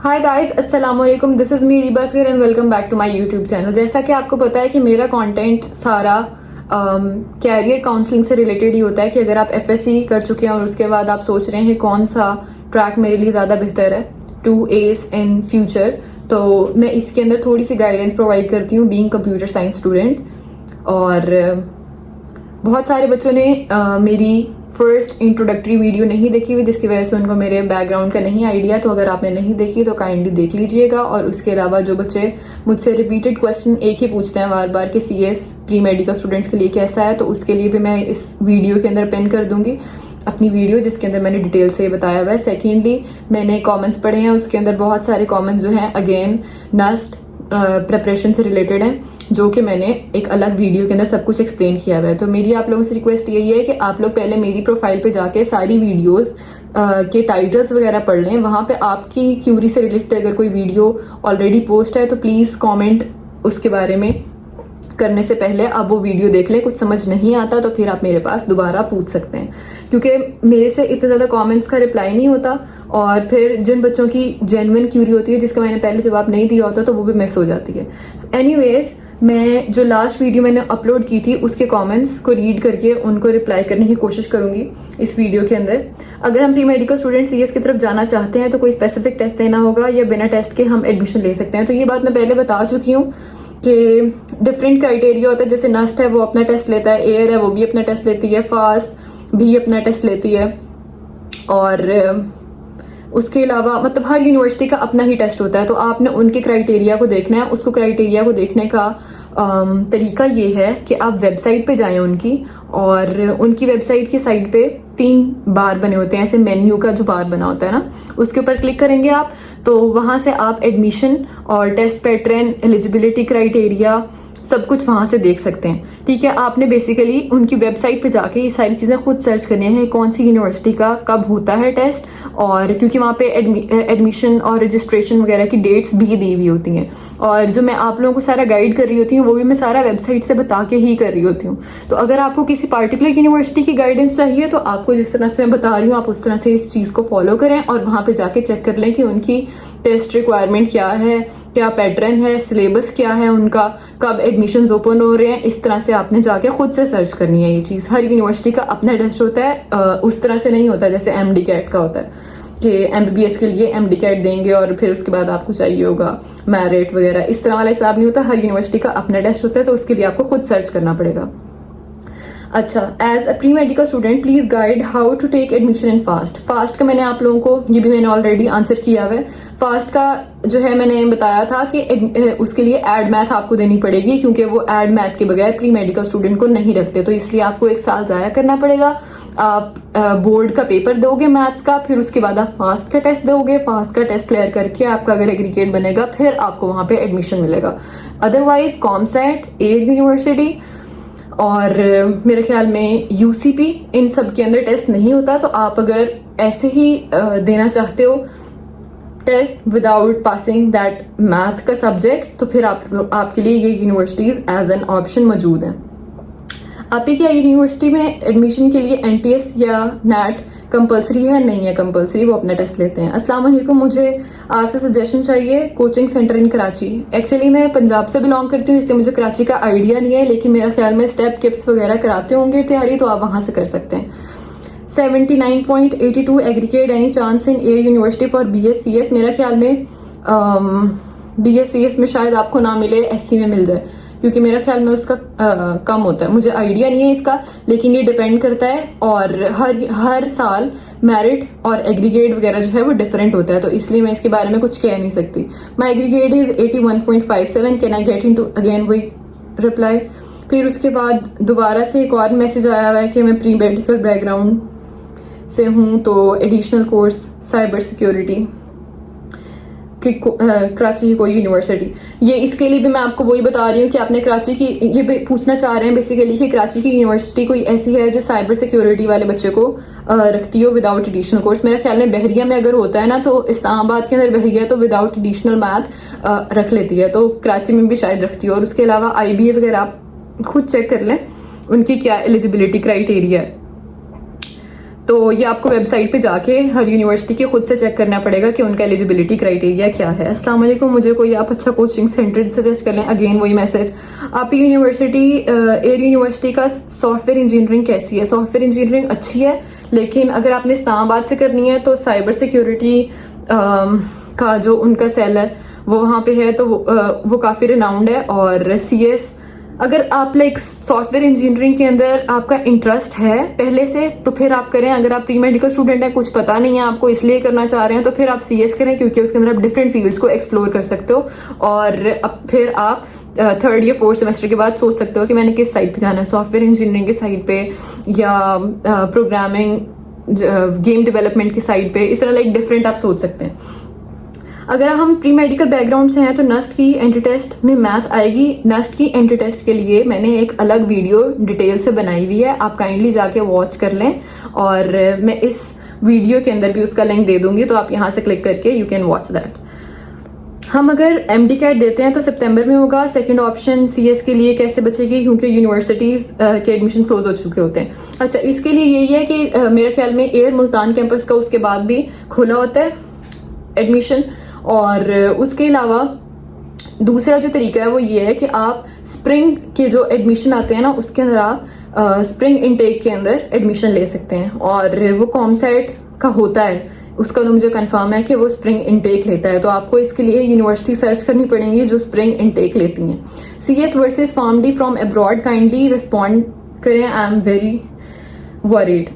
हाय guys, अस्सलाम वालेकुम। This is me Reeba Asgar and welcome back to my YouTube channel. जैसा कि आपको पता है कि मेरा कंटेंट सारा कैरियर काउंसलिंग से रिलेटेड ही होता है कि अगर आप एफएससी कर चुके हैं और उसके बाद आप सोच रहे हैं कौन सा ट्रैक मेरे लिए ज़्यादा बेहतर है टू एस इन फ्यूचर, तो मैं इसके अंदर थोड़ी सी गाइडेंस प्रोवाइड करती हूँ बीइंग कंप्यूटर साइंस स्टूडेंट। और बहुत सारे बच्चों ने मेरी फर्स्ट इंट्रोडक्टरी वीडियो नहीं देखी हुई, जिसकी वजह से उनको मेरे बैकग्राउंड का नहीं आइडिया। तो अगर आपने नहीं देखी तो काइंडली देख लीजिएगा। और उसके अलावा जो बच्चे मुझसे रिपीटेड क्वेश्चन एक ही पूछते हैं बार बार कि सीएस प्री मेडिकल स्टूडेंट्स के लिए कैसा है, तो उसके लिए भी मैं इस वीडियो के अंदर पिन कर दूंगी अपनी वीडियो, जिसके अंदर मैंने डिटेल से बताया हुआ है। सेकेंडली, मैंने कॉमेंट्स पढ़े हैं, उसके अंदर बहुत सारे कॉमेंट्स जो हैं अगेन नस्ट प्रिपरेशन से रिलेटेड है, जो कि मैंने एक अलग वीडियो के अंदर सब कुछ एक्सप्लेन किया हुआ है। तो मेरी आप लोगों से रिक्वेस्ट यही है कि आप लोग पहले मेरी प्रोफाइल पे जाके सारी वीडियोस के टाइटल्स वगैरह पढ़ लें। वहां पे आपकी क्यूरी से रिलेटेड अगर कोई वीडियो ऑलरेडी पोस्ट है तो प्लीज कमेंट उसके बारे में करने से पहले आप वो वीडियो देख लें। कुछ समझ नहीं आता तो फिर आप मेरे पास दोबारा पूछ सकते हैं, क्योंकि मेरे से इतने ज़्यादा कमेंट्स का रिप्लाई नहीं होता और फिर जिन बच्चों की जेन्युइन क्यूरी होती है जिसका मैंने पहले जवाब नहीं दिया होता तो वो भी मिस हो जाती है। एनीवेज, मैं जो लास्ट वीडियो मैंने अपलोड की थी उसके कमेंट्स को रीड करके उनको रिप्लाई करने की कोशिश करूंगी इस वीडियो के अंदर। अगर हम प्री मेडिकल स्टूडेंट सीएस की तरफ जाना चाहते हैं तो कोई स्पेसिफिक टेस्ट देना होगा या बिना टेस्ट के हम एडमिशन ले सकते हैं। तो ये बात मैं पहले बता चुकी हूँ कि डिफरेंट क्राइटेरिया होता है। जैसे नस्ट है वो अपना टेस्ट लेता है, एयर है वो भी अपना टेस्ट लेती है, फास्ट भी अपना टेस्ट लेती है, और उसके अलावा मतलब हर यूनिवर्सिटी का अपना ही टेस्ट होता है। तो आपने उनके क्राइटेरिया को देखना है। उसको क्राइटेरिया को देखने का तरीका ये है कि आप वेबसाइट पे जाएं उनकी, और उनकी वेबसाइट की साइड पे 3 बार बने होते हैं, ऐसे मेन्यू का जो बार बना होता है ना, उसके ऊपर क्लिक करेंगे आप तो वहां से आप एडमिशन और टेस्ट पैटर्न, एलिजिबिलिटी क्राइटेरिया सब कुछ वहां से देख सकते हैं। ठीक है, आपने बेसिकली उनकी वेबसाइट पे जाके ये सारी चीजें खुद सर्च करनी है, कौन सी यूनिवर्सिटी का कब होता है टेस्ट, और क्योंकि वहां पे एडमिशन और रजिस्ट्रेशन वगैरह की डेट्स भी दी हुई होती हैं। और जो मैं आप लोगों को सारा गाइड कर रही होती हूँ वो भी मैं सारा वेबसाइट से बता के ही कर रही होती हूँ। तो अगर आपको किसी पार्टिकुलर यूनिवर्सिटी की गाइडेंस चाहिए तो आपको जिस तरह से मैं बता रही हूँ आप उस तरह से इस चीज को फॉलो करें और वहां पे जाके चेक कर लें कि उनकी टेस्ट रिक्वायरमेंट क्या है, क्या पैटर्न है, सिलेबस क्या है उनका, कब एडमिशन ओपन हो रहे हैं। इस तरह से आपने जाके खुद से सर्च करनी है ये चीज। हर यूनिवर्सिटी का अपना टेस्ट होता है, उस तरह से नहीं होता जैसे एमडी कैट का होता है कि एमबीबीएस के लिए एमडी कैट देंगे और फिर उसके बाद आपको चाहिए होगा मैरिट वगैरह। इस तरह वाला हिसाब नहीं होता, हर यूनिवर्सिटी का अपना टेस्ट होता है, तो उसके लिए आपको खुद सर्च करना पड़ेगा। अच्छा, as a pre medical student please guide how to take admission in FAST. FAST का मैंने आप लोगों को ये भी मैंने ऑलरेडी आंसर किया हुआ है। फास्ट का जो है मैंने बताया था कि उसके लिए एड मैथ आपको देनी पड़ेगी, क्योंकि वो एड मैथ के बगैर प्री मेडिकल स्टूडेंट को नहीं रखते, तो इसलिए आपको 1 साल जाया करना पड़ेगा। आप बोर्ड का पेपर दोगे मैथ्स का, फिर उसके बाद आप फास्ट का टेस्ट दोगे। फास्ट का टेस्ट क्लियर करके आपका अगर एग्रीगेट बनेगा फिर आपको वहां पे एडमिशन मिलेगा। अदरवाइज कॉमसेट, एयर यूनिवर्सिटी और मेरे ख्याल में यूसीपी, इन सब के अंदर टेस्ट नहीं होता। तो आप अगर ऐसे ही देना चाहते हो test without passing that math का सब्जेक्ट, तो फिर आपके लिए ये यूनिवर्सिटीज एज एन ऑप्शन मौजूद है। आपकी क्या यूनिवर्सिटी में एडमिशन के लिए एनटीएस या नेट कंपलसरी है? नहीं है कंपलसरी, वो अपना टेस्ट लेते हैं। अस्सलाम वालेकुम, मुझे आपसे सजेशन चाहिए कोचिंग सेंटर इन कराची। एक्चुअली मैं पंजाब से बिलोंग करती हूँ, इसलिए मुझे कराची का आइडिया नहीं है, लेकिन मेरे ख्याल में स्टेप किप्स वगैरह कराते होंगे तैयारी, तो आप वहां से कर सकते हैं। 79.82 aggregate, any chance in A university for BScs? मेरा ख्याल में BScs में शायद आपको ना मिले, SC में मिल जाए, क्योंकि मेरा ख्याल में उसका कम होता है। मुझे आइडिया नहीं है इसका, लेकिन ये डिपेंड करता है। और हर साल मेरिट और एग्रीगेट वगैरह जो है वो डिफरेंट होता है, तो इसलिए मैं इसके बारे में कुछ कह नहीं सकती। My aggregate is 81.57, can I get into again वही रिप्लाई। फिर उसके बाद दोबारा से एक और मैसेज आया हुआ है कि मैं प्री मेडिकल बैकग्राउंड से हूँ, तो एडिशनल कोर्स साइबर सिक्योरिटी कि कराची की कोई यूनिवर्सिटी। ये इसके लिए भी मैं आपको वही बता रही हूँ कि आपने कराची की, ये पूछना चाह रहे हैं बेसिकली कि कराची की यूनिवर्सिटी कोई ऐसी है जो साइबर सिक्योरिटी वाले बच्चे को रखती हो विदाउट एडिशनल कोर्स। मेरा ख्याल में बहरिया में अगर होता है ना, तो इस्लामाबाद के अंदर बहरिया तो विदाउट एडिशनल मैथ रख लेती है, तो कराची में भी शायद रखती हो। और उसके अलावा IBA वगैरह आप खुद चेक कर लें उनकी क्या एलिजिबिलिटी क्राइटेरिया है। तो ये आपको वेबसाइट पे जाके हर यूनिवर्सिटी के खुद से चेक करना पड़ेगा कि उनका एलिजिबिलिटी क्राइटेरिया क्या है। अस्सलाम वालेकुम, मुझे कोई आप अच्छा कोचिंग सेंटर सजेस्ट कर लें। अगेन वही मैसेज, आप यूनिवर्सिटी एयर यूनिवर्सिटी का सॉफ्टवेयर इंजीनियरिंग कैसी है? सॉफ्टवेयर इंजीनियरिंग अच्छी है, लेकिन अगर आपने इस्लामाबाद से करनी है तो साइबर सिक्योरिटी का जो उनका सेल है वो वहाँ पे है, तो वो काफ़ी रिनाउंड है। और CS, अगर आप लाइक सॉफ्टवेयर इंजीनियरिंग के अंदर आपका इंटरेस्ट है पहले से तो फिर आप करें। अगर आप प्री मेडिकल स्टूडेंट हैं, कुछ पता नहीं है आपको इसलिए करना चाह रहे हैं, तो फिर आप CS करें, क्योंकि उसके अंदर आप डिफरेंट फील्ड्स को एक्सप्लोर कर सकते हो। और अब फिर आप 3rd या 4th सेमेस्टर के बाद सोच सकते हो कि मैंने किस साइड पे जाना है, सॉफ्टवेयर इंजीनियरिंग की साइड पे या प्रोग्रामिंग गेम डेवलपमेंट की साइड पे। इस तरह लाइक डिफरेंट आप सोच सकते हैं। अगर हम प्री मेडिकल बैकग्राउंड से हैं तो नस्ट की एंट्री टेस्ट में मैथ आएगी। नस्ट की एंट्री टेस्ट के लिए मैंने एक अलग वीडियो डिटेल से बनाई हुई है, आप काइंडली जाके वॉच कर लें। और मैं इस वीडियो के अंदर भी उसका लिंक दे दूंगी, तो आप यहाँ से क्लिक करके यू कैन वॉच दैट। हम अगर MD कैट देते हैं तो सितंबर में होगा। सेकंड ऑप्शन CS के लिए कैसे बचेगी, क्योंकि यूनिवर्सिटीज के एडमिशन क्लोज हो चुके होते हैं। अच्छा, इसके लिए यही है कि मेरे ख्याल में एयर मुल्तान कैंपस का उसके बाद भी खुला होता है एडमिशन। और उसके अलावा दूसरा जो तरीका है वो ये है कि आप स्प्रिंग के जो एडमिशन आते हैं ना, उसके अंदर आप स्प्रिंग इनटेक के अंदर एडमिशन ले सकते हैं। और वो कॉमसेट का होता है, उसका तो मुझे कंफर्म है कि वो स्प्रिंग इनटेक लेता है। तो आपको इसके लिए यूनिवर्सिटी सर्च करनी पड़ेगी जो स्प्रिंग इनटेक लेती हैं। CS versus PharmD from abroad, kindly respond करें, आई एम वेरी वरीड।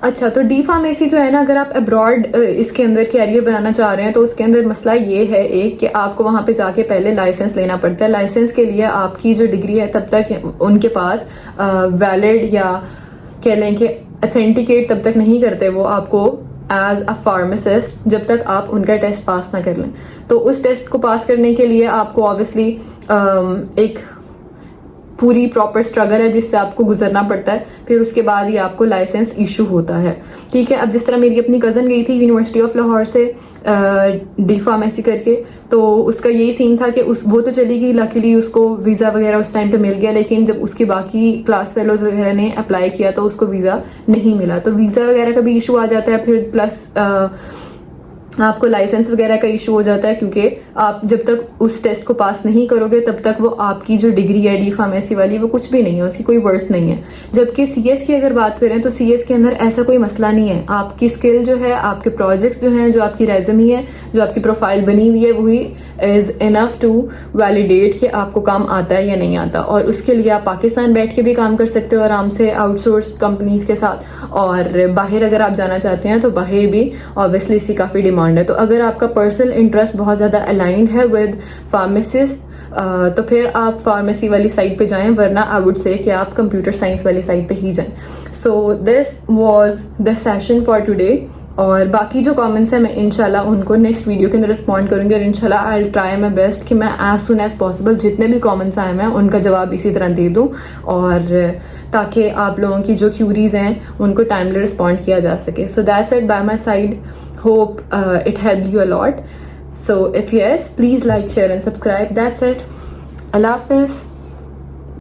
अच्छा, तो डी फार्मेसी जो है ना, अगर आप अब्रॉड इसके अंदर कैरियर बनाना चाह रहे हैं तो उसके अंदर मसला ये है एक कि आपको वहाँ पे जाके पहले लाइसेंस लेना पड़ता है। लाइसेंस के लिए आपकी जो डिग्री है तब तक उनके पास वैलिड या कह लें कि अथेंटिकेट तब तक नहीं करते वो आपको एज अ फार्मासिस्ट, जब तक आप उनका टेस्ट पास ना कर लें। तो उस टेस्ट को पास करने के लिए आपको ऑब्वियसली एक पूरी प्रॉपर स्ट्रगल है जिससे आपको गुजरना पड़ता है, फिर उसके बाद ही आपको लाइसेंस इशू होता है। ठीक है, अब जिस तरह मेरी अपनी कज़न गई थी यूनिवर्सिटी ऑफ लाहौर से डी फार्मेसी करके, तो उसका यही सीन था कि वो तो चली गई, लकीली उसको वीज़ा वगैरह उस टाइम पे मिल गया, लेकिन जब उसकी बाकी क्लास फेलोज वगैरह ने अप्लाई किया तो उसको वीज़ा नहीं मिला। तो वीज़ा वगैरह का भी इशू आ जाता है, फिर प्लस आपको लाइसेंस वगैरह का इशू हो जाता है, क्योंकि आप जब तक उस टेस्ट को पास नहीं करोगे तब तक वो आपकी जो डिग्री है डी फार्मेसी वाली वो कुछ भी नहीं है, उसकी कोई वर्थ नहीं है। जबकि CS की अगर बात करें तो CS के अंदर ऐसा कोई मसला नहीं है। आपकी स्किल जो है, आपके प्रोजेक्ट्स जो हैं, जो आपकी रेज़्यूमे है, जो आपकी प्रोफाइल बनी हुई है, वही इज इनफ टू वैलिडेट कि आपको काम आता है या नहीं आता। और उसके लिए आप पाकिस्तान बैठ के भी काम कर सकते हो आराम से आउटसोर्स कंपनीज के साथ, और बाहर अगर आप जाना चाहते हैं तो बाहर भी ऑब्वियसली इसकी काफ़ी डिमांड है। तो अगर आपका पर्सनल इंटरेस्ट बहुत ज़्यादा अलाइंड है विद फार्मासिस्ट, तो फिर आप फार्मेसी वाली साइड पे जाएं, वरना आई वुड से कि आप कंप्यूटर साइंस वाली साइड पे ही जाएं। So this was the session for today. और बाकी जो कमेंट्स हैं मैं इंशाल्लाह उनको नेक्स्ट वीडियो के अंदर रिस्पॉन्ड करूंगी, और इंशाल्लाह I will try my best कि मैं एज सुन एज पॉसिबल जितने भी कमेंट्स आए मैं उनका जवाब इसी तरह दे दूं, और ताकि आप लोगों की जो क्यूरीज हैं उनको टाइमली रिस्पॉन्ड किया जा सके। So that's it by my side, hope it helped you a lot. So if yes, please like, share and subscribe. That's it. Allah Hafiz.